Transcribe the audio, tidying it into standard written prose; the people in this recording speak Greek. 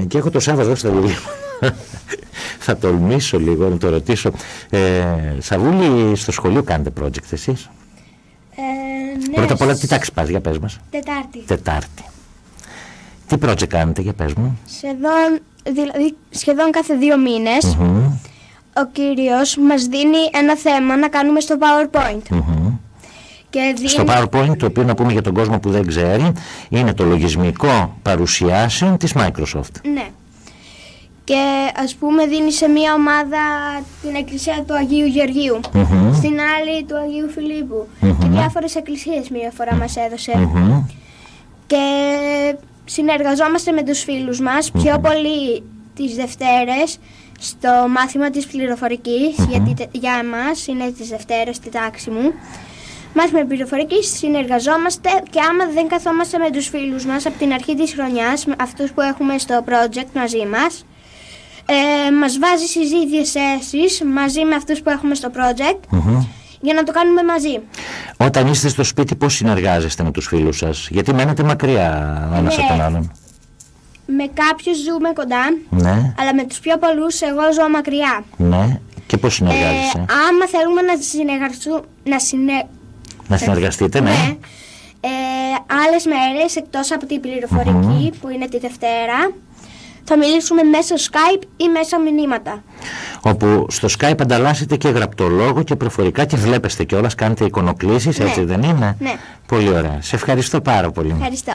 Και έχω το Σάββατο στα βιβλία. Θα τολμήσω λίγο να το ρωτήσω. Σαβούλη, στο σχολείο κάνετε project εσείς? Ναι. Πρώτα απ' όλα τι τάξη πας, για πες μας. Τετάρτη. Τι project κάνετε, για πες μου. Σχεδόν κάθε 2 μήνες ο κύριος μας δίνει ένα θέμα να κάνουμε στο PowerPoint. Και στο PowerPoint, το οποίο, να πούμε για τον κόσμο που δεν ξέρει, είναι το λογισμικό παρουσιάσεων της Microsoft. Ναι. Και ας πούμε δίνει σε μία ομάδα την εκκλησία του Αγίου Γεωργίου, στην άλλη του Αγίου Φιλίππου και διάφορες εκκλησίες μία φορά μας έδωσε. Και συνεργαζόμαστε με τους φίλους μας, πιο πολύ τις Δευτέρες, στο μάθημα της πληροφορικής, γιατί για εμάς είναι τις Δευτέρες τη τάξη μου. Μάθημα πληροφορικής, συνεργαζόμαστε και άμα δεν καθόμαστε με τους φίλους μας από την αρχή της χρονιάς, αυτούς που έχουμε στο project μαζί μας, μας βάζει στις ίδιες θέσεις μαζί με αυτούς που έχουμε στο project για να το κάνουμε μαζί. Όταν είστε στο σπίτι, πώς συνεργάζεστε με τους φίλους σας? Γιατί μένετε μακριά ένας από τον άλλον. Με κάποιους ζούμε κοντά, ναι, αλλά με τους πιο πολλούς εγώ ζω μακριά. Ναι. Και πώς συνεργάζεσαι? Άμα θέλουμε να συνεργαστείτε, ναι. Άλλες μέρες εκτός από την πληροφορική που είναι τη Δευτέρα, θα μιλήσουμε μέσω Skype ή μέσα μηνύματα. Όπου στο Skype ανταλλάσσετε και γραπτολόγο και προφορικά και βλέπεστε κιόλας, κάνετε εικονοκλήσεις, έτσι δεν είναι? Ναι. Πολύ ωραία. Σε ευχαριστώ πάρα πολύ. Ευχαριστώ.